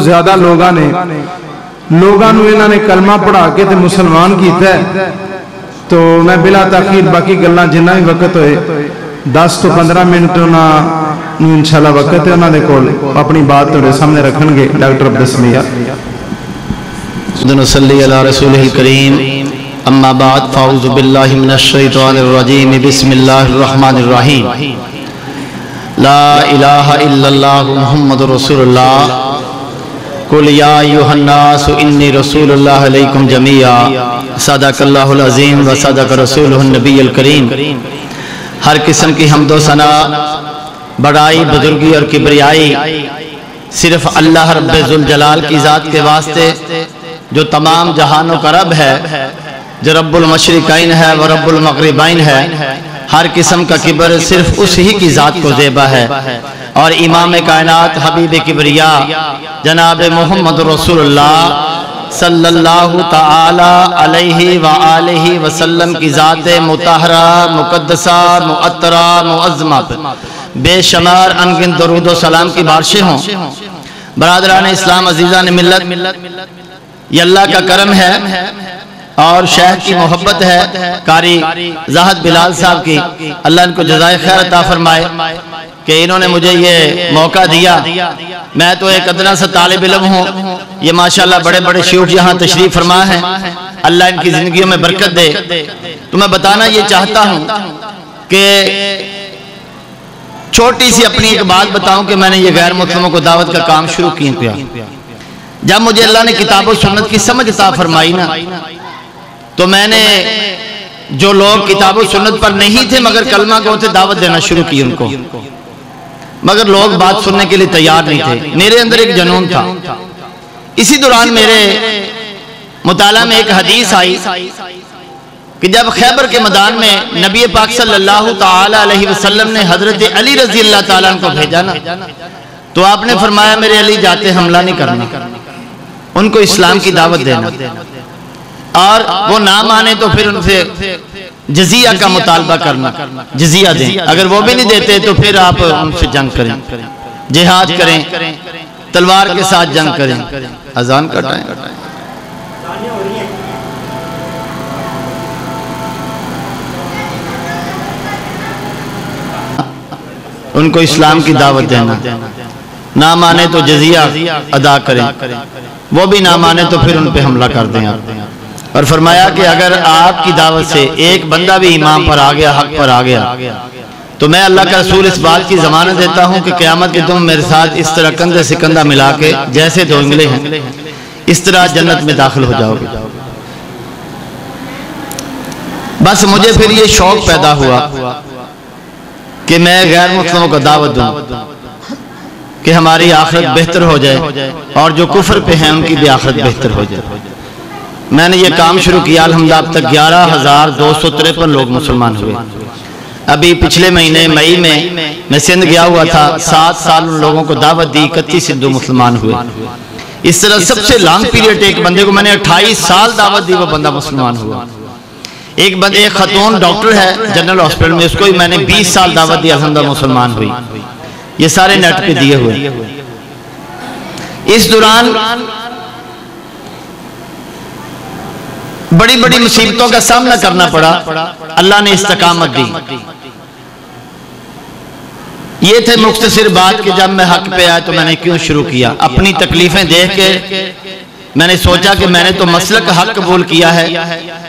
ज्यादा लोगों ने इन्होंने कलमा पढ़ा के ते मुसलमान किया। तो मैं बिला ताखीर बाकी गल्लां जिन्ना भी वक्त होए 10 तो 15 मिनट उन्होंने इंशाल्लाह वक्त है उन्होंने कोल अपनी बात तुहाडे सामने रखणगे डॉक्टर अब्दुल समीया। सल्ली अला रसूलिल करीम अम्मा बाद फ़ाऊज़ु बिल्लाहि मिनश शैतानिर रजीम बिस्मिल्लाहिर रहमानिर रहीम ला इलाहा इल्लल्लाह मुहम्मदुर रसूलुल्लाह कुल या अय्युहन नास इन्नी रसूलुल्लाह अलैकुम जमीआ सदक़ल्लाहुल अज़ीम व सदक़ रसूलुहुन नबियुल करीम। हर किस्म की हम्दो सना बड़ाई बुजुर्गी और किबरियाई सिर्फ अल्लाह रब्बे ज़ुल जलाल की ज़ात के वास्ते जो तमाम जहानों का रब है, जो रब्बुल मशरिकैन है व रब्बुल मग़रिबैन है। हर किस्म का किबर सिर्फ उसी की ज़ात को ज़ेबा है। और इमाम कायनात हबीब किबरिया जनाब मोहम्मद रसूलुल्लाह सल्लल्लाहु ताला अलैहि व आलिहि वसल्लम की ज़ात मुतहरा मुक़द्दसा मुअत्तरा मुअज़्ज़मा बेशुमार अनगिन दरूद व सलाम की बारिशें हों। बरादरान इस्लाम अज़ीज़ान मिल्लत, ये अल्लाह का करम है और शेख की मोहब्बत है कारी ज़ाहद बिलाल साहब की, अल्लाह इनको जज़ाए खैर अता फरमाए कि इन्होंने मुझे ये मौका दिया। मैं तो एक अदना सा तालिब इल्म हूँ, ये माशाल्लाह बड़े बड़े शयूख यहाँ तशरीफ फरमा है, अल्लाह इनकी ज़िंदगियों में बरकत दे। तो मैं बताना ये चाहता हूँ कि छोटी सी अपनी एक बात बताऊं कि मैंने ये गैर मुस्लिमों को दावत का काम शुरू किया। जब मुझे अल्लाह ने किताब और सुन्नत की समझ अता फरमाई ना, तो मैंने जो लोग किताब और सुन्नत पर नहीं थे मगर कलमा को से दावत देना शुरू की उनको, मगर लोग बात सुनने के लिए तैयार नहीं थे। मेरे अंदर एक जुनून था। इसी दौरान मेरे मुताला में एक हदीस आई कि जब खैबर के मैदान में नबी पाक सल्लल्लाहु ताला अलैहि वसल्लम ने हजरत अली रज़ी अल्लाह ताला को भेजा ना, तो आपने फरमाया मेरे अली जाते हमला नहीं करना, उनको इस्लाम की दावत देना और वो ना माने तो फिर उनसे जजिया का मुतालबा करना, जजिया दें। अगर वो भी नहीं देते तो फिर आप उनसे जंग करें, जिहाद करें, तलवार के साथ जंग करें। अजान का टाइम उनको इस्लाम की दावत देना, ना माने तो जजिया अदा करें, वो भी ना माने तो फिर उन पे हमला कर दें आप। और फरमाया कि अगर आपकी दावत से एक बंदा भी ईमान पर आ गया, हक पर आ गया, तो मैं अल्लाह का रसूल इस बात की जमानत देता हूँ कि क़यामत के तुम मेरे साथ इस तरह कंधे से कंधा मिला के जैसे दो उंगली हैं इस तरह जन्नत में दाखिल हो जाओगे। बस मुझे फिर ये शौक पैदा हुआ कि मैं गैर मुस्लिमों को दावत दूं कि हमारी आखिरत बेहतर हो जाए और जो कुफर पे हैं उनकी भी आखिरत बेहतर हो जाए। मैंने ये काम शुरू किया। अल्हम्दुलिल्लाह अब तक 11,253 लोग मुसलमान हुए। अभी पिछले महीने मई में मैं सिंध गया हुआ था, 7 साल उन लोगों को दावत दी, 31 हिंदू मुसलमान हुए। इस तरह सबसे लॉन्ग पीरियड एक बंदे को मैंने 28 साल दावत दी, वो बंदा मुसलमान हुआ। एक खतून डॉक्टर है जनरल हॉस्पिटल में, उसको भी मैंने 20 साल दावत दी, अल्हम्दुलिल्लाह मुसलमान हुई। ये सारे नेट पे दिए हुए। इस दौरान बड़ी बड़ी मुसीबतों का सामना करना पड़ा, अल्लाह ने इस्तकामत दी। ये थे मुख्तसर बात कि जब मैं हक पे आया तो मैंने क्यों शुरू किया। अपनी तकलीफें देख के मैंने सोचा कि मैंने तो मसलक हक कबूल किया है,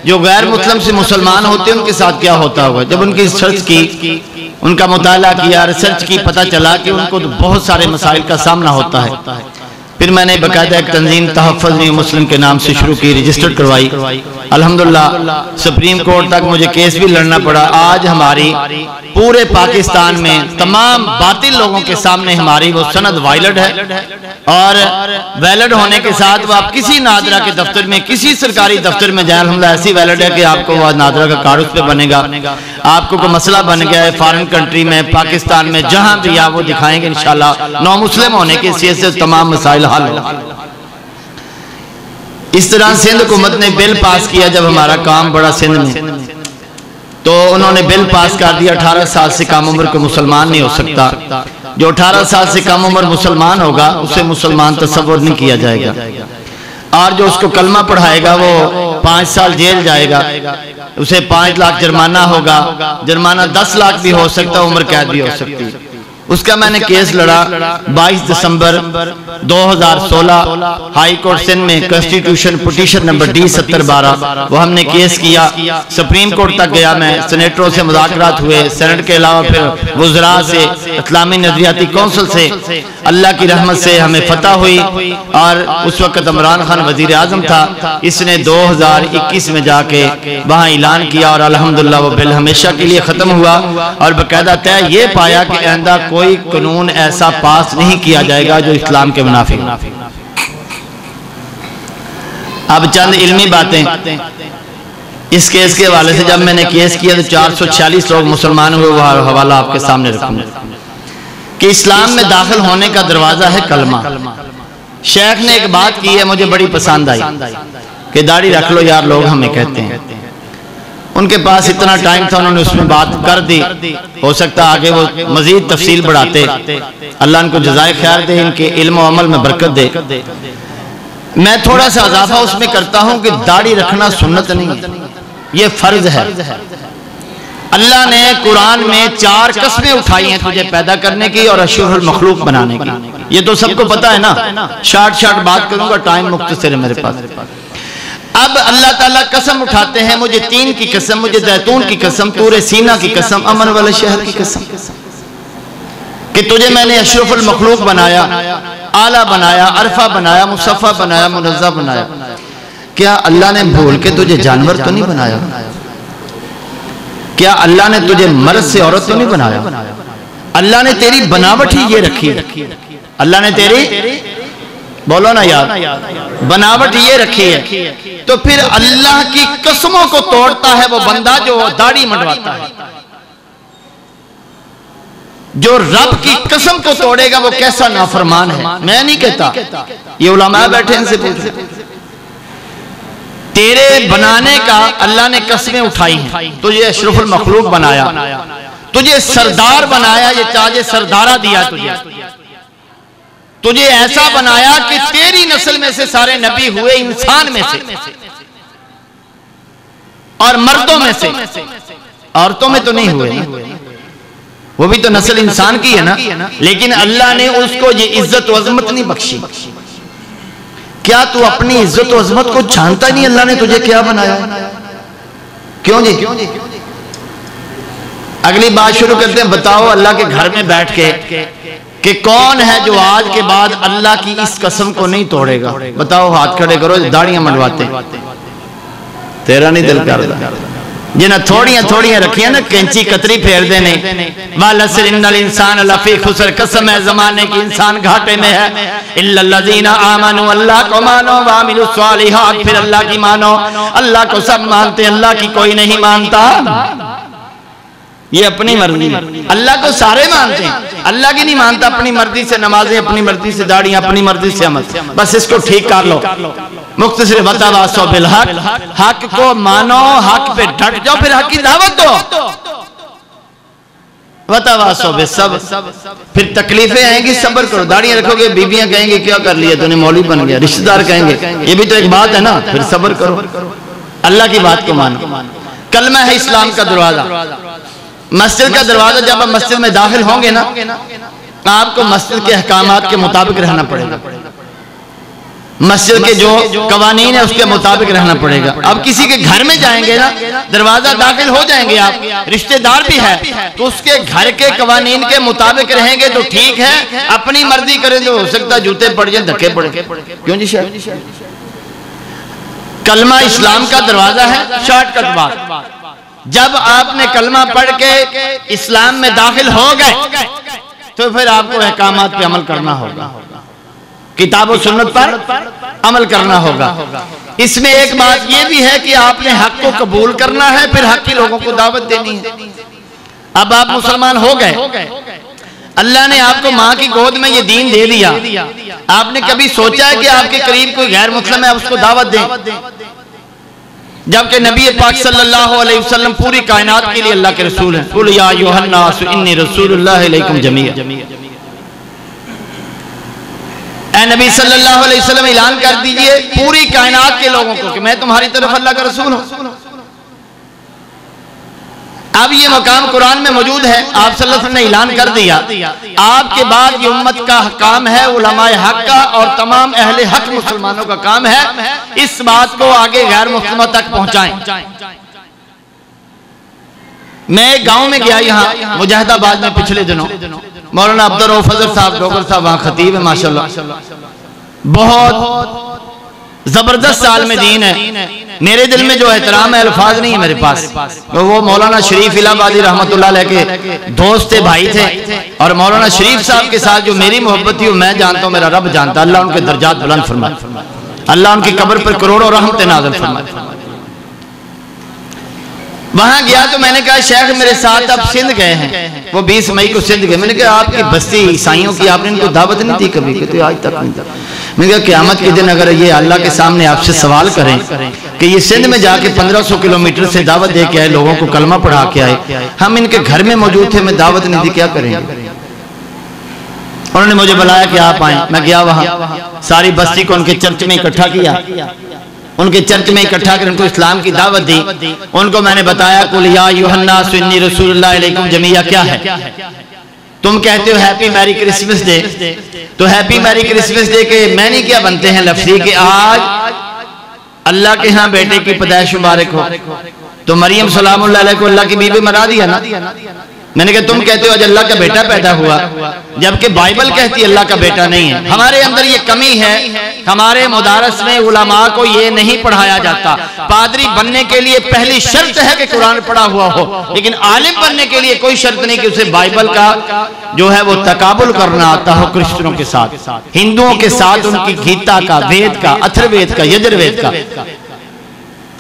जो गैर मुस्लिम से मुसलमान होते हैं उनके साथ क्या होता होगा। जब उनकी रिसर्च की, उनका मुताला किया, रिसर्च की, पता चला कि उनको तो बहुत सारे मसाइल का सामना होता है। फिर मैंने बाकायदा एक तंजीम तहफ़्फ़ुज़ न्यू मुस्लिम के नाम से शुरू की, रजिस्टर्ड करवाई। अल्हम्दुलिल्लाह सुप्रीम कोर्ट तक मुझे केस भी लड़ना पड़ा। आज हमारी पूरे पाकिस्तान में तमाम बातिल लोगों के सामने हमारी वो सनद वायलिड है, और वैलिड होने के साथ वो आप किसी नादरा के दफ्तर में, किसी सरकारी दफ्तर में जाए, अल्हम्दुलिल्लाह ऐसी वैलिड है कि आपको वह नादरा का कार्ड उस पर बनेगा। आपको कोई मसला बन गया है फॉरेन कंट्री में, पाकिस्तान में, जहां भी आप वो दिखाएंगे इंशाल्लाह नौ मुस्लिम होने की हैसियत से तमाम मसाइल हल हो। इस तरह सिंध हुकूमत ने बिल पास किया जब हमारा काम बड़ा सिंध में, तो उन्होंने बिल पास कर दिया 18 साल से कम उम्र को मुसलमान नहीं हो सकता। जो 18 साल से कम उम्र मुसलमान होगा उसे मुसलमान तस्वुर नहीं किया जाएगा, और जो उसको कलमा पढ़ाएगा वो 5 साल जेल जाएगा, उसे 5 लाख जुर्माना होगा, जुर्माना 10 लाख भी हो सकता, उम्र कैद भी हो सकती है। उसका मैंने केस लड़ा 22 दिसंबर 2016 हाई कोर्ट सिंध में, कॉन्स्टिट्यूशन पिटीशन नंबर D7012, वो हमने केस किया, सुप्रीम कोर्ट तक गया मैं, सेनेटरों से मुज़ाकरात हुए, सेनेट के अलावा फिर वुज़रा से, इस्लामी नज़रियाती कौंसिल से, अल्लाह की रहमत से हमें फतह हुई। और उस वक्त इमरान खान वज़ीर आज़म था, इसने 2021 में जाके वहाँ ऐलान किया और अल्हम्दुलिल्लाह वो बिल हमेशा के लिए ख़त्म हुआ, और बाकायदा तय ये पाया कि आइंदा कोई कानून ऐसा पास नहीं किया जाएगा जो इस्लाम के मुनाफिक। अब चंद इल्मी बातें इस केस के हवाले से। जब मैंने केस किया तो 446 लोग मुसलमान हुए, वो हवाला आपके सामने रखूंगा कि इस्लाम में दाखिल होने का दरवाजा है कलमा। शेख ने एक बात की है मुझे बड़ी पसंद आई कि दाढ़ी रख लो यार, लोग हमें कहते हैं। उनके पास इतना टाइम था, उन्होंने उसमें बात कर दी, हो सकता आगे वो मजीद तफसील बढ़ाते। अल्लाह इनको जज़ाए खैर दे, इनके इल्म और अमल में बरकत दे। मैं थोड़ा सा इजाफा उसमें करता हूं कि दाढ़ी रखना सुन्नत नहीं है, ये फर्ज है। अल्लाह ने कुरान में 4 कस्में उठाई हैं तुझे पैदा करने की और अशरफुल मखलूक बनाने की। ये तो सबको पता है ना, शार्ट बात करूंगा, टाइम मुख्तसर है मेरे पास। अब अल्लाह ताला कसम उठाते हैं, मुझे 3 की कसम, मुझे जैतून की कसम, तूरे सीना की कसम, अमन वाले शहर की कसम, कि तुझे मैंने अशरफुल मखलूक बनाया, आला बनाया, अरफा बनाया, मुसफ़ा बनाया, मुनज़्ज़ह बनाया। क्या अल्लाह ने भूल के तुझे जानवर तो नहीं बनाया? क्या अल्लाह ने तुझे मर्द से औरत तो नहीं बनाया? अल्लाह ने तेरी बनावट ही ये रखी है। अल्लाह ने तेरी, बोलो ना यार, बनावट ये रखी है। तो फिर अल्लाह की कसमों को तोड़ता है वो बंदा जो दाढ़ी मंडवाता है। जो रब की कसम को तोड़ेगा वो कैसा नाफरमान है। मैं नहीं कहता, ये उलमा बैठे इनसे पूछो। तेरे बनाने का अल्लाह ने कसमें उठाई हैं, तुझे अशरफुल मखलूक बनाया, तुझे सरदार बनाया, ये ताजे सरदारा दिया तुझे ऐसा बनाया कि तेरी नस्ल में से सारे नबी हुए इंसान में से और मर्दों में से, औरतों में तो नहीं हुए ना, वो भी तो नस्ल इंसान की है ना। लेकिन अल्लाह ने उसको ये इज्जत व अजमत नहीं बख्शी। क्या तू अपनी इज्जत व अजमत को जानता नहीं? अल्लाह ने तुझे क्या बनाया? क्यों जी? अगली बात शुरू करते हैं। बताओ अल्लाह के घर में बैठ के कि कौन है जो आज के बाद अल्लाह की इस कसम को नहीं तोड़ेगा? बताओ, हाथ खड़े करो। दाढ़ियां मंडवाते, तेरा नहीं दिल करता? जिन्हें थोड़ियां रखियां ना, कैंची कतरी फेर देने वाला सिर इन्नल इंसान लफी खुसर, कसम है जमाने की इंसान घाटे में है। इल्लल्लज़ीना आमनु, अल्लाह को मानो, व अमिलुस सालिहात, फिर अल्लाह की मानो। अल्लाह को सब मानते, अल्लाह की कोई नहीं मानता। ये अपनी मर्जी, अल्लाह को सारे मानते हैं, अल्लाह की नहीं मानता। अपनी मर्जी से नमाजें, अपनी मर्जी से दाढ़ियां, अपनी मर्जी से अमल। बस इसको ठीक कर लो। मुख्तसर बतावासो बिल हक, हक को मानो, हक पे डट जाओ, फिर हक की दावत दो। बतावासो बे सब, फिर तकलीफें आएंगी, सब्र करो। दाढ़ियां रखोगे, बीबियां कहेंगे क्या कर लिया तूने, मौलवी बन गया, रिश्तेदार कहेंगे, ये भी तो एक बात है ना। फिर सब्र करो, अल्लाह की बात को मानो। कलमा है इस्लाम का दरवाजा, मस्जिद का दरवाजा। जब आप मस्जिद में दाखिल होंगे ना, आपको मस्जिद के अहकामात के मुताबिक रहना पड़ेगा। मस्जिद के जो कवानीन है उसके मुताबिक रहना पड़ेगा। अब किसी के घर में जाएंगे ना, दरवाजा दाखिल हो जाएंगे आप, रिश्तेदार भी है तो उसके घर के कवानीन के मुताबिक रहेंगे तो ठीक है। अपनी मर्जी करें तो हो सकता जूते पड़ जाए, धक्के पड़े। क्यों जी? कलमा इस्लाम का दरवाजा है। शॉर्टकट बात, जब आपने कलमा पढ़ के इस्लाम में दाखिल हो गए तो फिर आपको अहकामात पे अमल करना होगा, किताब और सुन्नत पर अमल करना होगा। इसमें एक बात यह भी है कि आपने हक को कबूल करना है, फिर हक के लोगों को दावत देनी है। अब आप मुसलमान हो गए, अल्लाह ने आपको माँ की गोद में ये दीन दे दिया। आपने कभी सोचा है कि आपके करीब कोई गैर मुस्लिम है, उसको दावत दें? जबकि नबी पाक सल्लल्लाहु अलैहि वसल्लम पूरी कायनात के लिए अल्लाह के रसूल हैं। कुल या अय्युहन्नास इन्नी रसूलुल्लाहि इलैकुम जमीअ। ऐ नबी सल्लल्लाहु अलैहि वसल्लम ऐलान कर दीजिए पूरी कायनात के लोगों को कि मैं तुम्हारी तरफ अल्लाह का रसूल हूं। अब ये मकाम कुरान में मौजूद है। आप सल्लल्लाहु अलैहि वसल्लम ने ऐलान कर दिया आपके बाद ये उम्मत का काम है, उलमाए हक का और तमाम अहले हक मुसलमानों का काम है इस बात को आगे गैर मुस्लिमों तक पहुंचाएं। मैं एक गांव में गया यहाँ मुजाहिदाबाद में पिछले दिनों, मौलाना अब्दुल रऊफ फजल साहब डॉक्टर साहब वहाँ खतीब है माशाल्लाह, बहुत जबरदस्त आलम दीन है। मेरे दिल में जो एहतराम है अल्फाज नहीं है मेरे पास। तो वो मौलाना शरीफ इलाहाबादी रहमतुल्लाह अलैह के दोस्त थे, भाई थे, और मौलाना शरीफ साहब के साथ जो मेरी मोहब्बत थी वो मैं जानता हूँ, मेरा रब जानता। अल्लाह उनके दर्जात बुलंद फरमाए, अल्लाह उनकी कब्र पर करोड़ों रहमतें नाज़िल फरमाए। वहां गया तो मैंने कहा शेख मेरे साथ आप सिंध गए हैं, वो 20 मई को सिंध गए। मैंने कहा आपकी बस्ती ईसाइयों की आपने इनको दावत नहीं दी कभी? कहते आज तक नहीं। मैंने कहा क़यामत के दिन अगर ये अल्लाह के सामने आपसे सवाल करें कि ये सिंध में जाके 1500 किलोमीटर से दावत दे के आए, लोगों को कलमा पढ़ा के आए, हम इनके घर में मौजूद थे, मैं दावत नहीं दी, क्या करेंगे? उन्होंने मुझे बुलाया कि आप आए। मैं गया वहां, सारी बस्ती को उनके चर्च में इकट्ठा किया, उनके चर्च में इकट्ठा कर उनको इस्लाम की दावत दी। उनको मैंने बताया कुल या अय्युहन्नास इन्नी रसूलुल्लाहि इलैकुम जमीअ क्या है। तुम कहते हो हैप्पी मैरी क्रिसमस डे, तो हैप्पी मैरी क्रिसमस डे के मैंने क्या बनते हैं लफ्जी कि आज अल्लाह के यहाँ बेटे की पैदाइश मुबारक हो। तो मरियम सलामुल्लाह अलैहा को अल्लाह की बीबी मना दिया ना। मैंने कहा तुम कहते हो आज अल्लाह का बेटा पैदा हुआ, जबकि बाइबल कहती है अल्लाह का बेटा नहीं है। हमारे अंदर ये कमी है, हमारे मुदारस में उलमा को ये नहीं पढ़ाया जाता। पादरी बनने के लिए पहली शर्त है कि कुरान पढ़ा हुआ हो, लेकिन आलिम बनने के लिए कोई शर्त नहीं कि उसे बाइबल का जो है वो तकाबुल करना आता हो क्रिश्चियनों के साथ, हिंदुओं के साथ, उनकी गीता का, वेद का, अथर्ववेद का, यजुर्वेद का।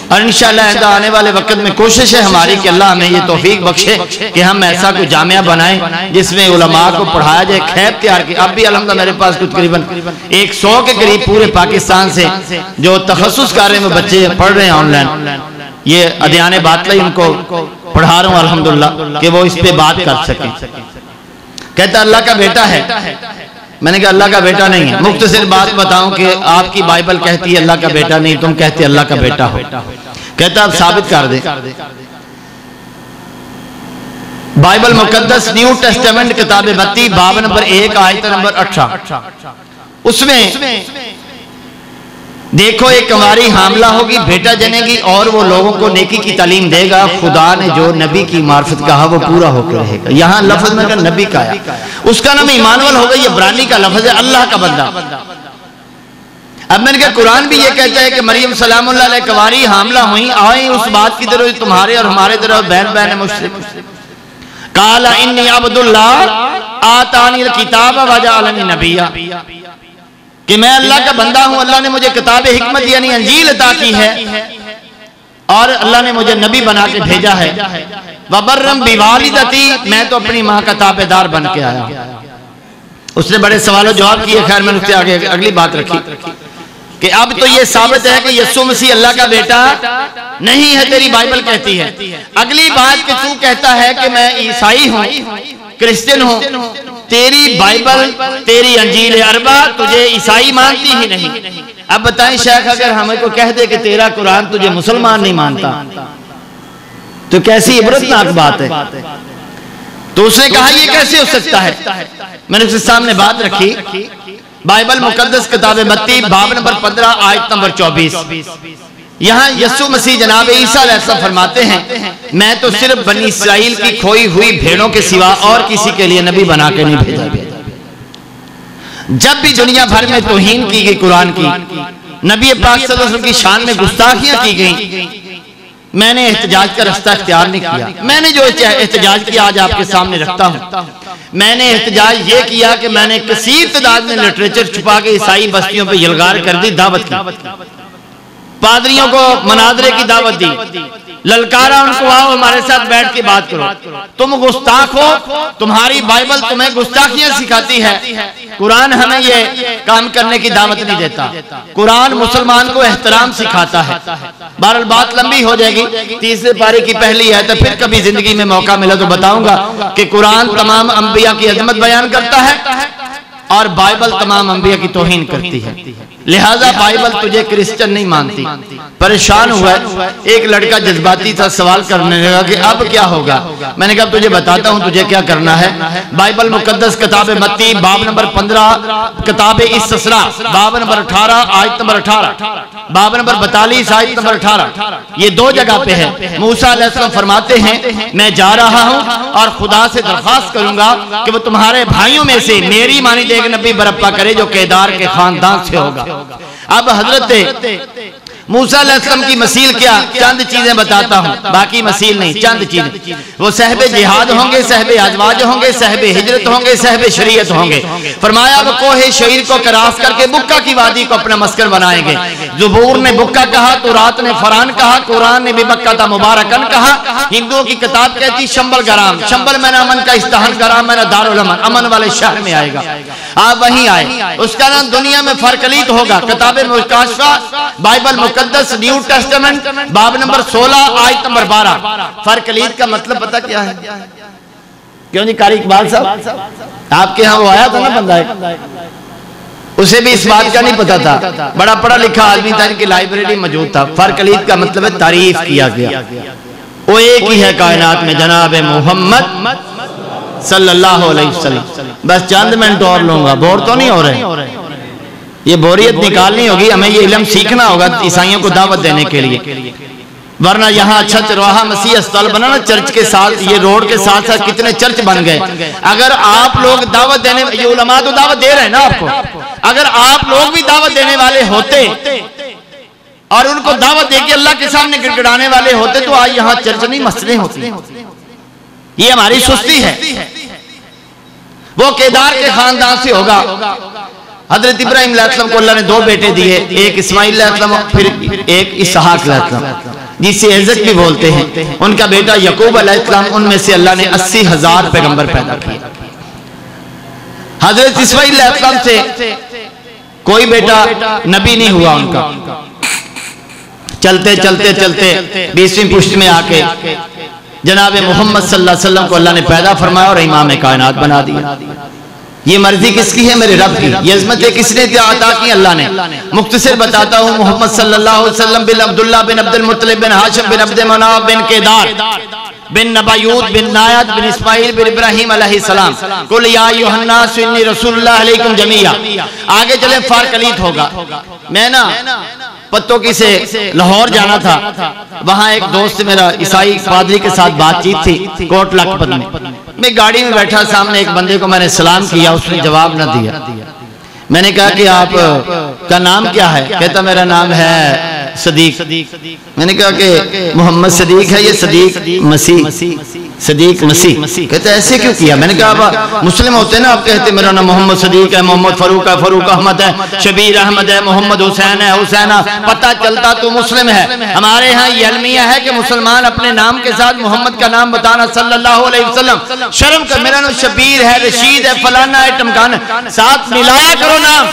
और इंशाअल्लाह आने वाले वक्त में कोशिश है हमारी कि अल्लाह हमें ये तौफीक बख्शे कि हम ऐसा कोई जामिया बनाएं जिसमें उलमा को पढ़ाया जाए, खैब तैयार की। अब भी अल्हम्दुलिल्लाह मेरे पास कुछ करीबन 100 के करीब पूरे पाकिस्तान से जो तखस्सुस कार्य में बच्चे पढ़ रहे हैं ऑनलाइन, ये अदयान बातला उनको पढ़ा रहा हूँ अल्हम्दुलिल्लाह कि वो इस पे बात कर सकें। कहता अल्लाह का बेटा है। मैंने कहा अल्लाह का बेटा नहीं है। मुख्तसर बात बताऊं कि आपकी बाइबल कहती है अल्लाह का बेटा नहीं, तुम कहते अल्लाह का बेटा हो। कहता आप साबित कर दे। बाइबल मुकद्दस न्यू टेस्टामेंट किताब बत्ती बाब नंबर 1 आयत नंबर 18, उसमें देखो एक कुंवारी हामला होगी, बेटा जनेगी और वो लोगों को नेकी की तालीम देगा। खुदा ने जो नबी की मार्फत कहा वो पूरा होकर रहेगा। यहाँ लफ्ज में नबी का आया, उसका नाम इमानुअल होगा। ये इब्रानी का लफ्ज है, अल्लाह का बंदा। अब मैंने कहा कुरान भी ये कहता है कि मरियम सलामुल्लाह अलैहा कुंवारी हामला हुई, आए उस बात की तरह तुम्हारे और हमारे तरह बहन बहन मुश्रिक। काला इन्नी अब्दुल्लाह आतानील किताब व जअलनी नबिय्या, कि मैं अल्लाह का बंदा हूं, अल्लाह ने मुझे किताब हिकमत यानी अंजील अता की है और अल्लाह ने मुझे नबी बना के भेजा है। वबर्रम बिवालिदती, मैं तो अपनी मां का ताबेदार बन के आया। उसने बड़े सवालों जवाब किए, खैर मैंने उससे आगे अगली बात रखी कि अब तो ये साबित है कि यीशु मसीह अल्लाह का बेटा नहीं है, तेरी बाइबल कहती है। अगली बात कि तू कहता है कि मैं ईसाई हूं, क्रिश्चियन हूं, तेरी बाइबल, तेरी अंजील अरबा तुझे ईसाई मानती ही नहीं। अब बताएं शेख, अगर हमें को कह दे कि तेरा कुरान तुझे मुसलमान नहीं मानता तो कैसी इबरतनाक बात है। तो उसने कहा ये कैसे हो सकता है। मैंने उसके सामने बात रखी, बाइबल मुकद्दस किताब बत्ती बाब नंबर 15 आयत नंबर 24, यहाँ यीशु मसीह जनाब ईसा अलैहिस्सलाम फरमाते हैं मैं तो सिर्फ बनी इस्राइल की खोई हुई भेड़ों के सिवा और किसी के लिए नबी बना के नहीं भेजा गया। जब भी दुनिया भर में तौहीन की गई कुरान की, नबी पाक सल्लल्लाहु अलैहि वसल्लम की शान में गुस्ताखियां की गई, मैंने एहतजाज का रास्ता इख्तियार नहीं किया। मैंने जो एहतजाज किया आज आपके सामने रखता हूँ। मैंने एहतजाज ये किया कि मैंने कसीर तादाद में लिटरेचर छुपा के ईसाई बस्तियों पर यलगार कर दी, दावत की, पादरियों को मनाजरे की दावत दी, ललकारा उनको आओ हमारे साथ बैठ के बात करो। तुम गुस्ताख हो, तुम्हारी बाइबल तुम्हें गुस्ताखियां सिखाती है, कुरान हमें ये काम करने की दावत नहीं देता। कुरान मुसलमान को एहतराम सिखाता है। बहरहाल बात लंबी हो जाएगी। तीसरे पारे की पहली है तो फिर कभी जिंदगी में मौका मिला तो बताऊंगा कि कुरान तमाम अंबिया की अजमत बयान करता है और बाइबल तमाम अंबिया की तौहीन करती है। लिहाजा बाइबल तुझे क्रिश्चियन नहीं मानती। परेशान हुआ, एक लड़का जज्बाती था, सवाल करने लगा कि अब क्या होगा। मैंने कहा तुझे बताता हूं तुझे क्या करना है। बाइबल मुकद्दस किताब मत्ती बाब नंबर 15, किताब इस्सरा बाब नंबर 18 आयत नंबर 18, बाब नंबर 42 आयत नंबर 18, ये दो जगह पे है। मूसा अलैहिस्सलाम फरमाते हैं मैं जा रहा हूं और खुदा से दरख्वास्त करूंगा कि वो तुम्हारे भाइयों में से मेरी मानी एक नबी बरपा करे जो केदार के खानदान से होगा। अब हजरत मूसा अलैहिस्सलाम की मसील क्या, चंद चीजें बताता हूं, बाकी मसील नहीं, चंद चीजें। वो सहबे जिहाद होंगे, सहबे अजवाज होंगे, सहबे हिजरत होंगे, सहबे शरीयत होंगे। फरमाया वो कोहे शहीर को क्रॉस करके बुक्का की वादी को अपना मस्कन बनाएंगे। ज़ुबूर ने बुक्का कहा, तौरात ने फरान कहा, कुरान ने भी बक्का था मुबारकन कहा। हिंदुओं की किताब कहती शंबल गराम, शंबल मैंने अमन का इस्ताहल गराम मैंने दारुल अमन, अमन वाले शहर में आएगा। आप वहीं आए, उसका नाम दुनिया में फरकलीत होगा। किताब मुकाशफा बाइबल मुकद्दस न्यू टेस्टामेंट बाब नंबर 16 आयत नंबर 12। फरकलीत का मतलब पता क्या है? क्यों जी कारी इकबाल साहब, आपके यहाँ वो आया था ना बंदा, उसे भी इस बात का नहीं पता था, बड़ा पढ़ा लिखा आदमी था, इनकी लाइब्रेरी मौजूद था। फरकलीत का मतलब है तारीफ किया गया। वो एक ही है कायनात में, जनाब मोहम्मद सल्लल्लाहु अलैहि वसल्लम। बस चंद मिनट और लूंगा, बोर तो नहीं हो रहे, ये बोरियत निकालनी होगी, हमें ये इल्म सीखना होगा ईसाइयों को दावत देने के लिए। वरना यहाँ अच्छा चरवाहा मसीह अस्पताल बना ना चर्च के साथ, ये रोड के साथ साथ कितने चर्च बन गए। अगर आप लोग दावत देने, ये उलमा तो दावत दे रहे हैं ना आपको, अगर आप लोग भी दावत देने वाले होते और उनको दावत देके अल्लाह के सामने गिड़गिड़ाने वाले होते तो आज यहाँ चर्च नहीं मस्जिदें होती। ये हमारी सुस्ती है। वो केदार के खानदान से होगा। हजरत इब्राहिम अलैहिस्सलाम को अल्लाह ने दो बेटे दिए, एक इस्माइल अलैहिस्सलाम फिर एक इसहाक अलैहिस्सलाम, जिसे इज्जत भी बोलते हैं। उनका बेटा यकूब अलैहिस्सलाम, उनमें से अल्लाह ने 80,000 पैगंबर पैदा किए। हजरत इस्माइल अलैहिस्सलाम से कोई बेटा नबी नहीं हुआ उनका। चलते चलते चलते 20वीं पुश्त में आके जनाब मोहम्मद सल्लल्लाहु अलैहि वसल्लम को अल्लाह ने पैदा फरमाया और इमाम कायनात बना दिया। ये मर्जी किसकी है? मेरे रब की। ये अज़मतें किसने अता की? अल्लाह ने। मुख्तसर बताता हूँ, मोहम्मद सल्लल्लाहु अलैहि वसल्लम बिन अब्दुल्लाह बिन अब्दुल मुत्तलिब बिन हाशिम बिन अब्द मनाफ बिन केदार बिन नबायूद बिन नायत बिन इस्माइल बिन इब्राहिम अलैहिस्सलाम कुल या अय्युहन्नास इन्नी रसूलुल्लाह अलैकुम जमीया। आगे चले फारकलीत होगा। मैं ना पत्तों की से लाहौर जाना था, वहां एक दोस्त मेरा ईसाई पादरी के साथ बातचीत थी कोट लखपत में। मैं गाड़ी में बैठा, सामने एक बंदे को मैंने सलाम किया, उसने जवाब न दिया। मैंने कहा कि आप का नाम क्या है? कहता मेरा नाम है सदीक। मैंने कहा कि मोहम्मद सदीक है, ये सदीक मसीह, सदीक मसीह। कहते ऐसे क्यों किया? मैंने कहा मुस्लिम होते हैं ना, आप कहते मेरा नाम मोहम्मद सदीक है, मोहम्मद फरूक है, फरूक अहमद है, शबीर अहमद है, मोहम्मद हुसैन है, हुसैना, पता चलता तो मुस्लिम है। हमारे यहाँ ये अलमिया है कि मुसलमान अपने नाम के साथ मोहम्मद का नाम बताना सल्लल्लाहु अलैहि वसल्लम शर्म कर, मेरा नाम शबीर है, रशीद है, फलाना है, टमकाना, साथ मिलाया करो नाम,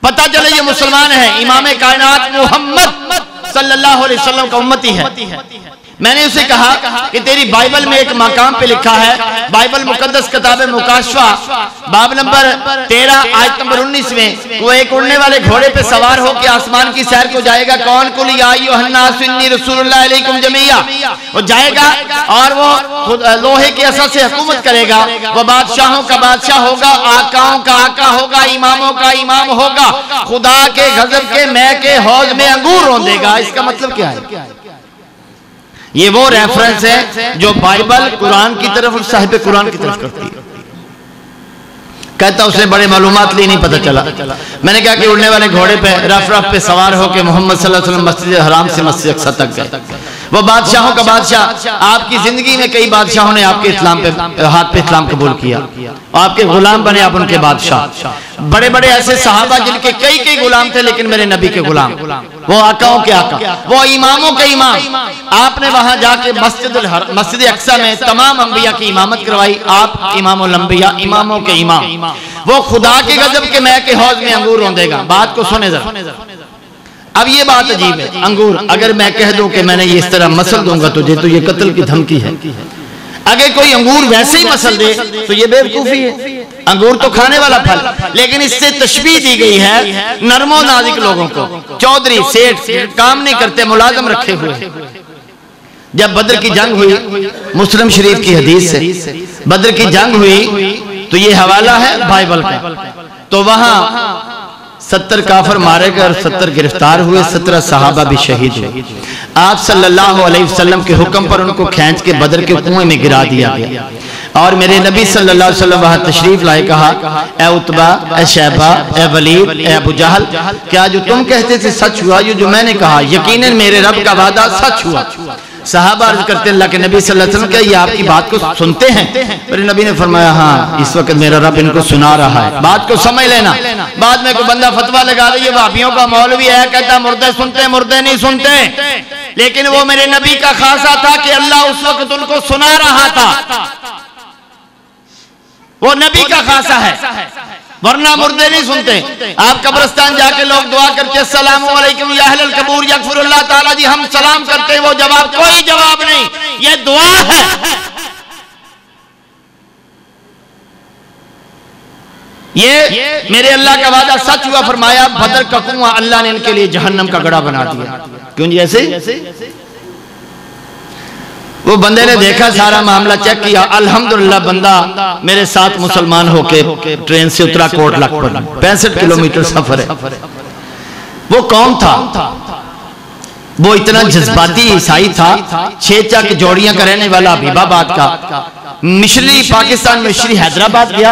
पता चले ये मुसलमान है। इमाम कायनात मोहम्मद सल्लल्लाहु अलैहि वसल्लम का उम्मती है। मैंने उसे कहा कि तेरी बाइबल में एक मकाम पे लिखा है, बाइबल मुकद्दस किताब मुकाशफा बाब नंबर 13 आयत नंबर 19 में, वो एक उड़ने वाले घोड़े पे सवार होकर आसमान की सैर को जाएगा। कौन? कुल या अय्युहन्नास इन्नी रसूलुल्लाह अलैकुम जमीया। वो जाएगा और वो लोहे के असर से हुकूमत करेगा। वो बादशाहों का बादशाह होगा, आकाओं का आका होगा, इमामों का इमाम होगा, खुदा के गजब के मैं के हौज में अंगूर रोंदेगा। इसका मतलब क्या है? ये वो रेफरेंस है जो बाइबल कुरान की तरफ और साहिब कुरान की तरफ करती है। कहता उसने बड़े मालूमात ली, नहीं पता चला। मैंने कहा कि उड़ने वाले घोड़े पे रफ रफ पे सवार होकर मोहम्मद सल्लल्लाहु अलैहि वसल्लम मस्जिद हराम से मस्जिद अक्सा तक गए। वो बादशाहों का बादशाह, आपकी जिंदगी में कई बादशाहों ने आपके इस्लाम पे हाथ पे इस्लाम कबूल किया, आपके गुलाम बने, आप उनके बादशाह। बड़े बड़े ऐसे सहाबा जिनके कई कई गुलाम थे, लेकिन मेरे नबी के गुलाम, वो आकाओं के आका, वो इमामों के इमाम। आपने वहां जाके मस्जिद अक्सा में तमाम अंबिया की इमामत करवाई। आप इमामुल अंबिया, इमामों के इमाम। वो खुदा के गजब के मैं के हौज में अंगूर रोंदेगा। बात को सुने जरा, अब ये बात अजीब है, अंगूर अगर मैं कह दूं कि मैंने ये इस तरह मसल दूंगा तुझे तो ये कत्ल की धमकी है। अगर कोई अंगूर वैसे ही मसल दे तो ये बेवकूफी है। अंगूर तो खाने वाला फल, लेकिन इससे तशबीह दी गई है नरमो नाजिक लोगों को। चौधरी सेठ काम नहीं करते, मुलाजम रखे हुए। जब बद्र की जंग हुई, मुस्लिम शरीफ की हदीस से बद्र की जंग हुई तो ये हवाला है बाइबल का, तो वहां 70 काफिर मारे गए और 70 गिरफ्तार हुए, 17 सहाबा भी शहीद हुए। आप सल्लल्लाहु अलैहि वसल्लम के हुक्म पर उनको खींच के बदर के कुएं में गिरा दिया गया और मेरे नबी सल्लल्लाहु अलैहि वसल्लम वहां तशरीफ लाए, कहा ए उतबा, ए शैबा, ए वलीद, ए अबू जहल, क्या जो तुम कहते थे सच हुआ? जो मैंने कहा यकीनन मेरे रब का वादा सच हुआ। सहाबा अर्ज करते अल्लाह के नबी सल्लल्लाहु अलैहि वसल्लम, क्या ये आपकी बात को सुनते हैं? मेरे नबी ने फरमाया हाँ, इस वक्त मेरा रब इनको सुना रहा है, बात को समझ लेना। बाद में कोई बंदा फतवा लगा दे ये वाहियों का मौलवी है, कहता मुर्दे सुनते मुर्दे नहीं सुनते, लेकिन वो मेरे नबी का खासा था कि अल्लाह उस वक्त उनको सुना रहा था, वो नबी का खासा है, वरना मुर्दे नहीं सुनते। आप कब्रिस्तान जाके लोग दुआ करते अस्सलामु अलैकुम या अहलल कबूर यगफिरुल्लाह ताला, जी हम सलाम करते हैं, वो जवाब कोई जवाब नहीं, ये दुआ है। ये मेरे अल्लाह का वादा सच हुआ। फरमाया बदर का कुआं अल्लाह ने इनके लिए जहन्नम का गड़ा बना दिया। क्यों जी ऐसे? वो बंदे ने देखा, सारा मामला चेक किया, अल्हम्दुलिल्लाह बंदा मेरे साथ मुसलमान होके ट्रेन से उतरा कोट लखपत, 65 किलोमीटर सफर है। वो कौन था? वो इतना जज्बाती ईसाई था, 6 चक जोड़ियां का रहने वाला हबीबाबाद का। मिशरी पाकिस्तान में मिशरी हैदराबाद गया,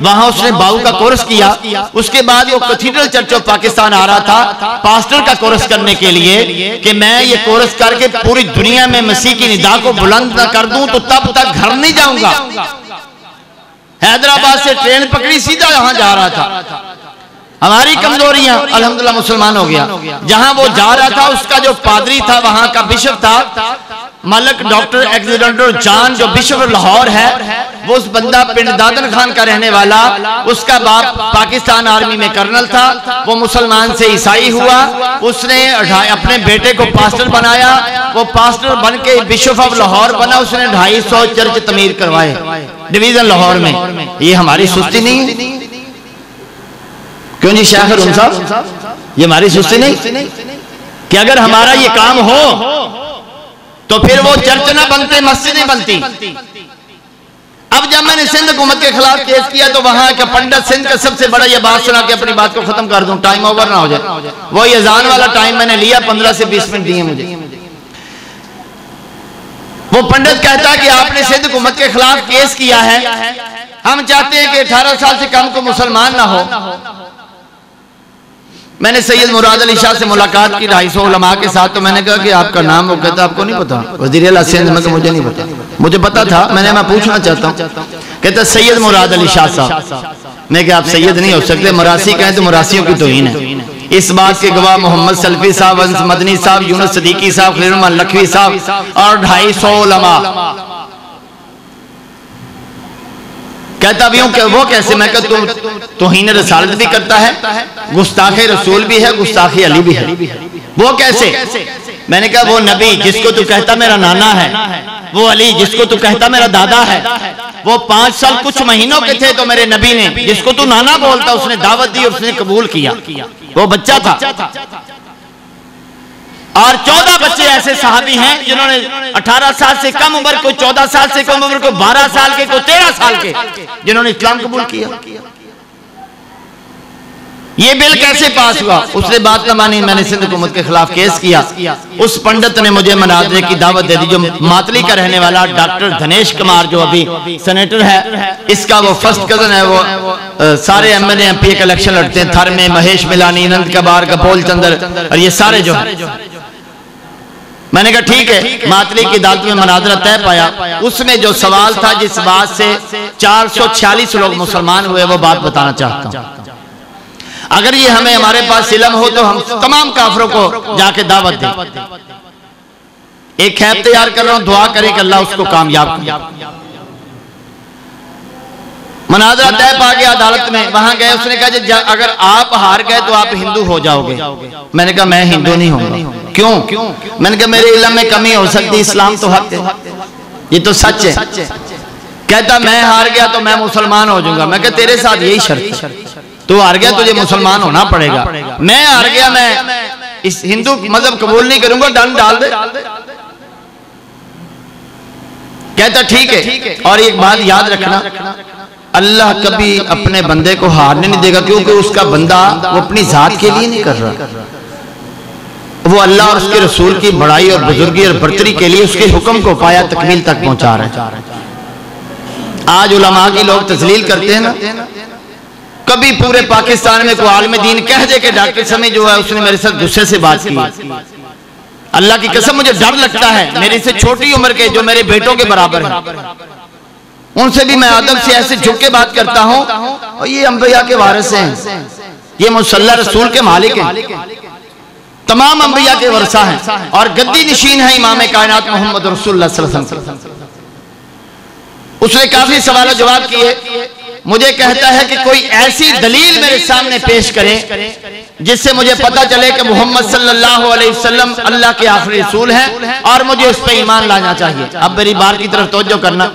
वहां उसने बाऊ का कोर्स किया। उसके बाद वो कैथीड्रल चर्च ऑफ पाकिस्तान आ रहा था पास्टर का कोर्स करने के लिए कि मैं ये कोर्स करके पूरी दुनिया में मसीह की निदा को बुलंद न कर दूं तो तब तक घर नहीं जाऊंगा। हैदराबाद से ट्रेन पकड़ी, सीधा यहां जा रहा था। हमारी कमजोरियां, अल्हम्दुलिल्लाह मुसलमान हो गया। जहां वो जा रहा था उसका जो पादरी था, वहां का बिशप था मलक डॉक्टर एक्सीडेंटल जान, जो बिशप लाहौर है, वो उस बंदा पिंड दादन खान का रहने वाला, उसका बाप पाकिस्तान आर्मी में कर्नल था। वो मुसलमान से ईसाई हुआ, उसने अपने बेटे को पास्टर बनाया, वो पास्टर बन के बिशप ऑफ लाहौर बना। उसने 250 चर्च तमीर करवाए डिवीजन लाहौर में। ये हमारी सुस्ती नहीं है? क्यों जी शेख रुम साहब, ये हमारी सुस्ती नहीं कि अगर हमारा ये काम हो तो फिर वो चर्च ना बनते, मस्जिद नहीं बनती। अब जब मैंने सिंध हुकूमत के खिलाफ केस किया तो वहां का पंडित सिंध का सबसे बड़ा ये बात सुना के अपनी बात को खत्म कर दूं, टाइम ओवर ना हो जाए। वो ये अजान वाला टाइम मैंने लिया, 15 से 20 मिनट दिए मुझे। वो पंडित कहता कि आपने सिंध हुकूमत के खिलाफ केस किया है, हम चाहते हैं कि 18 साल से कम को मुसलमान ना हो। मैंने सैयद मुराद अली शाह से मुलाकात की 250 उलमा के साथ, तो मैंने कहा कि आपका नाम? वो कहता आपको नहीं पता? वज़ीर आला सिंध में? मुझे नहीं पता। मुझे पता था, मैं पूछना चाहता हूँ। कहता सैयद मुराद अली शाह साहब। मैं क्या आप सैयद नहीं हो सकते? मरासी कहें तो मरासियों की तौहीन है। इस बात के गवाह मोहम्मद सल्फी साहब, अंस मदनी साहब, यूनुस सदीकी साहब, खलील लखवी साहब और 250 उलमा। कहता भी हूं कि वो कैसे? मैं कहता तुम तौहीन रसालत भी करता है, गुस्ताखे रसूल भी है, गुस्ताखे अली भी है। वो कैसे? मैंने कहा वो नबी जिसको तू कहता मेरा नाना है, वो अली जिसको तू कहता मेरा दादा है, वो 5 साल कुछ महीनों के थे तो मेरे नबी ने जिसको तू नाना बोलता उसने दावत दी और उसने कबूल किया। वो बच्चा था। और 14 बच्चे ऐसे सहाबी हैं जिन्होंने 18 साल से कम उम्र को, 14 साल से कम उम्र को, 12 साल के को, 13 साल के, जिन्होंने इस्लाम कबूल किया। ये बिल कैसे पास हुआ? उसने बात न मानी, मैंने सिंध हुकूमत के खिलाफ केस किया। उस पंडित ने मुझे मनाजरे की दावत दे दी, जो मातली का रहने वाला डॉक्टर धनेश कुमार, जो अभी सेनेटर है, इसका वो फर्स्ट कजन है। वो सारे MLA MP के इलेक्शन लड़ते हैं, थर में महेश मिलानी, नंद कबार, कपोल चंद्र और ये सारे जो। मैंने कहा ठीक है, मातली की अदालत में मनाजरा तय पाया। उसमें जो सवाल था, जिस बात से 446 लोग मुसलमान हुए, वो बात बताना चाहता हूं। अगर ये हमें हमारे पास इल्म हो तो हम तमाम काफिरों को जाके दावत दें। एक खैब तैयार कर रहा हूं, दुआ करें कि अल्लाह उसको कामयाब करे। मनाजरा तय पा गया अदालत में, वहां गए, उसने कहा अगर आप हार गए तो आप हिंदू हो जाओगे। मैंने कहा मैं हिंदू नहीं होऊंगा। क्यों? मैंने कहा मेरे इल्म में कमी हो सकती, इस्लाम तो हक है, ये तो सच है। कहता मैं हार गया तो मैं मुसलमान हो जाऊंगा। मैं कहा तेरे साथ यही शर्त है, तू हार गया तुझे मुसलमान होना पड़ेगा। मैं हार गया, मैं इस हिंदू मजहब कबूल नहीं करूंगा, दंड डाल दे। कहता ठीक है। और एक बात याद रखना, अल्लाह कभी अपने बंदे को हारने नहीं देगा, क्योंकि उसका बंदा वो अपनी जात के लिए नहीं कर रहा, वो अल्लाह और उसके रसूल की बड़ाई और बुजुर्गी और बर्तरी के लिए उसके हुक्म को पाया तकमील तक पहुंचा रहे हैं। आज उलमा की लोग तजलील करते हैं ना, कभी पूरे पाकिस्तान में कोई आलिम दीन कह दे कि डॉक्टर समी जो है उसने मेरे साथ गुस्से से बात की, अल्लाह की कसम मुझे डर लगता है, मेरे से छोटी उम्र के जो मेरे बेटों के बराबर हैं, उनसे भी मैं अदब से ऐसे झुक के बात करता हूं, और ये अंबिया के वारिस हैं, ये मुसल्ला रसूल के मालिक हैं, तमाम अंबिया के वरसा हैं, और गद्दी नशीन है इमाम कायनात मोहम्मद रसूलुल्लाह सल्लल्लाहु अलैहि वसल्लम। उसने काफी सवाल जवाब किए। मुझे कहता है कि कोई ऐसी दलील मेरे सामने पेश करें जिससे मुझे पता चले कि मोहम्मद सल्लल्लाहु अलैहि वसल्लम अल्लाह के आखिरी रसूल हैं और मुझे उस पर ईमान लाना चाहिए। अब मेरी बात की तरफ तवज्जो करना।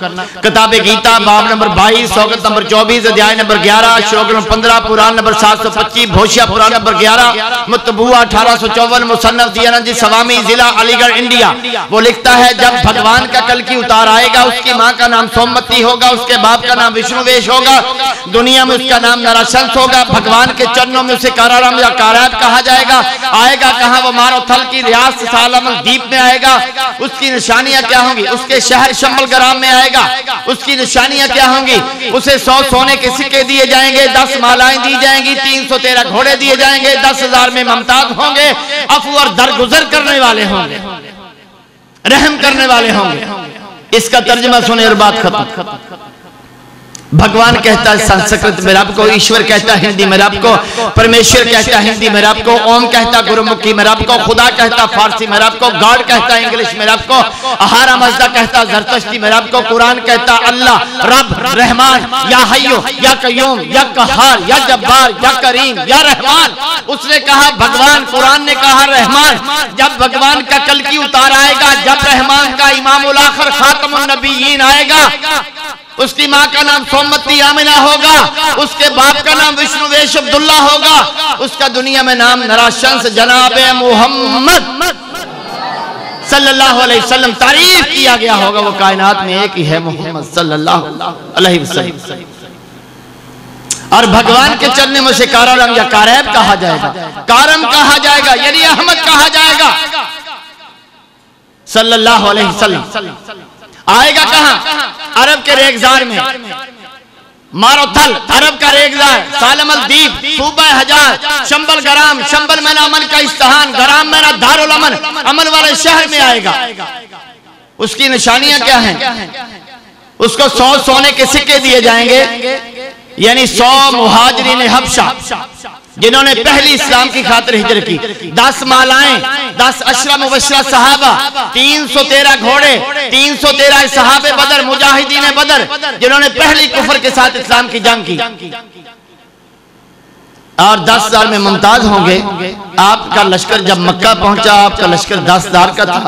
किताब गीता बाब नंबर 22 सौगत नंबर 24 अध्याय नंबर 11 श्लोक नंबर 15 पुराण नंबर 725 भोशिया पुराण नंबर 11 मुतबुआ 1854 मुसन्नफ दियानंद सवामी जिला अलीगढ़ इंडिया। वो लिखता है जब भगवान का कल की उतार आएगा, उसकी माँ का नाम सोमवती होगा, उसके बाप का नाम विष्णुवेश होगा, दुनिया में उसका नाम नराशंस होगा, भगवान के चरणों में उसे काराराम या कारात कहा जाएगा। आएगा कहाँ? वो मारुथल की रियासत सालमल द्वीप में आएगा। उसकी निशानियां क्या होंगी? उसके शहर शंबल ग्राम में आएगा। उसकी निशानियां क्या होंगी? उसे 100 सोने के सिक्के दिए जाएंगे, 10 मालाएं दी जाएंगी, 313 घोड़े दिए जाएंगे, 10,000 में मुमताज होंगे, अफू और दरगुजर करने वाले होंगे, रहम करने वाले होंगे। इसका तर्जुमा सुने और बात खत्म। भगवान कहता है संस्कृत में रब को, ईश्वर कहता है हिंदी में रब को, परमेश्वर कहता है हिंदी में रब को, ओम कहता गुरुमुखी में रब को, खुदा कहता फारसी में रब को, गॉड कहता इंग्लिश में रब को, अहारा मजदा कहता जरतश्ती में रब को, कुरान कहता अल्लाह, रब, रहमान, या हय्यो, या कय्यूम, या कहार, या जब्बार, या करीम, या रहमान। उसने कहा भगवान, कुरान ने कहा रहमान। जब भगवान का कल की उतार आएगा, जब रहमान का इमामुल आखिर खातमुन नबिय्यीन आएगा, उसकी माँ का नाम सोमवती आमिना होगा, उसके बाप का नाम विष्णुवेश अब्दुल्ला होगा, उसका दुनिया में नाम नराशंस जनाबे मोहम्मद सल्लल्लाहु अलैहि वसल्लम तारीफ किया गया होगा। वो कायनात में एक ही है, मोहम्मद सल्लल्लाहु अलैहि वसल्लम। और भगवान के चरणों में से कारम या कारैब कहा जाएगा, कारम कहा जाएगा, यानी अहमद कहा जाएगा सल्लल्लाहु अलैहि वसल्लम। आएगा कहां? अरब के रेगजार में, मारुथल अरब का रेगजार, सालमल द्वीप, सूबा हजार, शंबल ग्राम, शंबल में अमन का इस्ताहान, ग्राम में दारुल अमन, अमन वाले शहर में आएगा। उसकी निशानियां क्या हैं? उसको 100 सोने के सिक्के दिए जाएंगे, यानी 100 मुहाजिरीन हबशा जिन्होंने पहली इस्लाम की खातिर हिजरत की, 10 मालाएं, 10 अशरा मुबशरा सहाबा, 313 घोड़े, 313 सहाबे बदर, मुजाहिदीन बदर, जिन्होंने पहली कुफर के साथ इस्लाम की जंग की, और 10,000 में मुमताज होंगे। आपका लश्कर जब मक्का पहुंचा, आपका लश्कर 10,000 का था।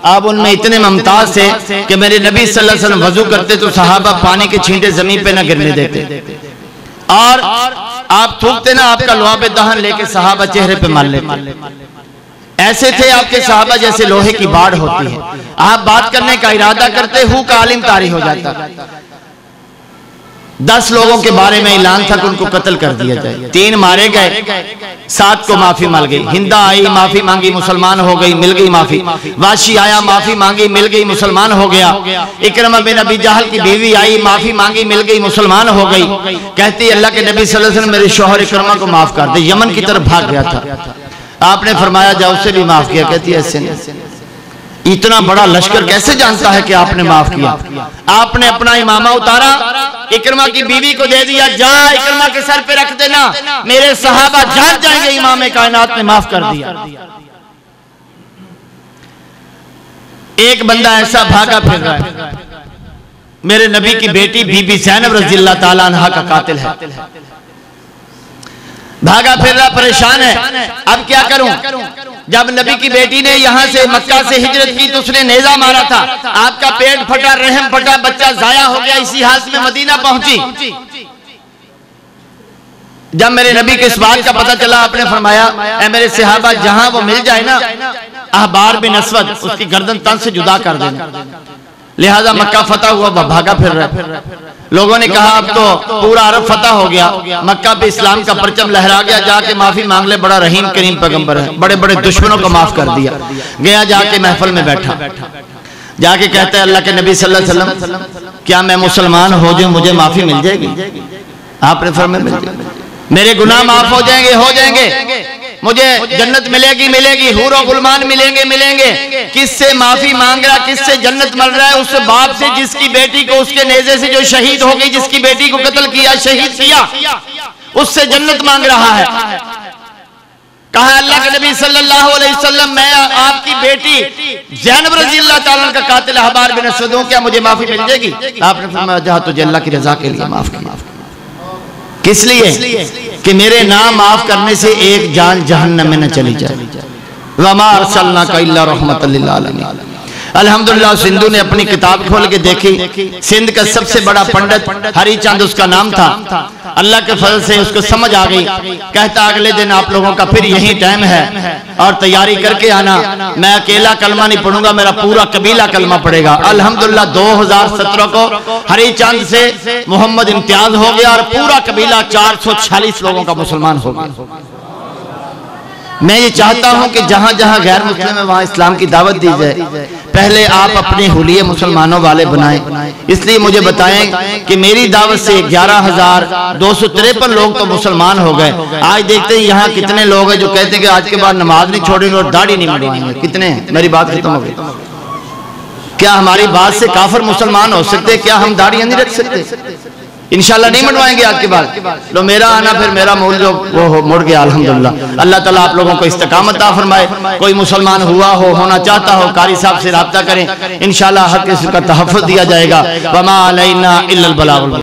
आप उनमें इतने मुमताज थे कि मेरे नबी सल्लल्लाहु अलैहि वसल्लम वजू करते तो सहाबा पानी के छींटे जमीन पे न गिरने देते, और आप थूकते ना, आपका लुआबे दहन लेके सहाबा चेहरे पे मार लेते। ऐसे थे आपके सहाबा जैसे लोहे की बाढ़ होती है। आप बात करने का इरादा करते, हु का आलिम तारी हो जाता। 10 लोगों के बारे में ऐलान था कि उनको कत्ल कर दिया जाए। 3 मारे गए, 7 को माफी मिल गई। हिंदा आई, माफी मांगी, मुसलमान हो गई, मिल गई माफी। वाशी आया, माफी मांगी, मिल गई, मुसलमान हो गया। इकरमा बिन अबी जहल की बीवी आई, माफी मांगी, मिल गई, मुसलमान हो गई। कहती अल्लाह के नबी सल्लल्लाहु अलैहि वसल्लम मेरे शौहर इकरमा को माफ कर दे, यमन की तरफ भाग गया था। आपने फरमाया जाओ, उसे भी माफ किया। कहती है ऐसे नहीं, इतना बड़ा लश्कर कैसे जानता है कि आपने माफ किया? आपने अपना इमामा उतारा, इकरमा की बीवी को दे दिया, जा इकरमा के सर पे रख देना, मेरे सहाबा जान जाएंगे इमाम कायनात ने माफ कर दिया। एक बंदा ऐसा भागा फिर रहा है, मेरे नबी की बेटी बीबी ज़ैनब रज़ियल्लाहु ताला अन्हा का कातिल है। भागा फिर रहा, परेशान है, अब क्या करूं। जब नबी की बेटी ने यहाँ से मक्का से हिजरत की तो उसने नेजा मारा था, आपका पेट फटा, रहम फटा, बच्चा जाया हो गया, इसी हालत में मदीना पहुंची। जब मेरे नबी के इस बात का पता चला, आपने फरमाया ऐ मेरे सहाबा, जहां वो मिल जाए ना अहबार बिन अस्वद, उसकी गर्दन तन से जुदा कर देना। लिहाजा मक्का फतह हुआ, भागा फिर रहा। लोगों ने कहा अब तो पूरा अरब फतह हो गया, मक्का पे इस्लाम का परचम लहरा गया, जाके माफी मांग ले, बड़ा रहीम करीम पैगंबर है, बड़े बड़े दुश्मनों को माफ कर दिया। गया जाके महफिल में बैठा, जाके कहता है अल्लाह के नबी सल्लल्लाहु अलैहि वसल्लम, क्या मैं मुसलमान हो जाऊं, मुझे माफी मिल जाएगी? आपने फरमाया मिल जाएगी, मेरे गुनाह माफ हो जाएंगे, मुझे जन्नत मिलेगी, हूर और गुलमान मिलेंगे। किससे माफी मांग रहा, किससे जन्नत मिल रहा है? उस बाप से जिसकी बेटी को उसके नेज़े से जो शहीद हो गई, जिसकी बेटी को कत्ल किया, शहीद किया, उससे जन्नत मांग रहा है। कहा अल्लाह के नबी सल्लल्लाहु अलैहि वसल्लम, मैं आपकी बेटी ज़ैनब रज़ियल्लाहु ताला का कातिल अहबार बिन अस्वद हूं, क्या मुझे माफी मिल जाएगी? आपने फरमाया जा तुझे अल्लाह की रजा के लिए माफ किया। किस लिए? कि मेरे नाम माफ करने से एक जान जहन्नम में न चली जाए। वमा अरसलनाका इल्ला रहमतल लिल आलमीन। अल्हम्दुलिल्लाह सिंधु ने अपनी किताब खोल के देखी, सिंध का सबसे बड़ा पंडित हरी चंद उसका नाम था। अल्लाह के फजल से उसको समझ आ गई। कहता अगले दिन आप लोगों का फिर यही टाइम है और तैयारी करके आना, मैं अकेला कलमा नहीं पढ़ूंगा, मेरा पूरा कबीला कलमा पढ़ेगा। अल्हम्दुलिल्लाह 2017 को हरी चंद से मोहम्मद इम्तियाज हो गया और पूरा कबीला 446 लोगों का मुसलमान हो गया। मैं ये चाहता हूं कि जहां जहां गैर मुस्लिम है वहां इस्लाम की दावत दी जाए। पहले आप अपने हुलिये मुसलमानों वाले बनाएं। इसलिए मुझे बताएं कि मेरी दावत से 11,253 लोग तो मुसलमान हो गए। आज देखते हैं यहाँ कितने लोग हैं जो कहते हैं कि आज के बाद नमाज नहीं छोड़ेंगे और दाढ़ी नहीं मंडवाएंगे। कितने हैं? मेरी बात खत्म हो गई। क्या हमारी बात से काफिर मुसलमान हो सकते? क्या हम दाढ़ियां नहीं रख सकते? इंशाल्लाह नहीं मंडवाएंगे आज के बाद। तो मेरा आना फिर मेरा मूल जो वो मुड़ गया। अल्हम्दुलिल्लाह अल्लाह ताला आप लोगों को इस्तिकामत अता फरमाए। कोई मुसलमान हुआ हो, होना चाहता हो, कारी साहब से राब्ता करें, इंशाल्लाह हर किसी का तहफ़्फ़ुज़ दिया जाएगा। वमा अलैना इल्लल बलाग।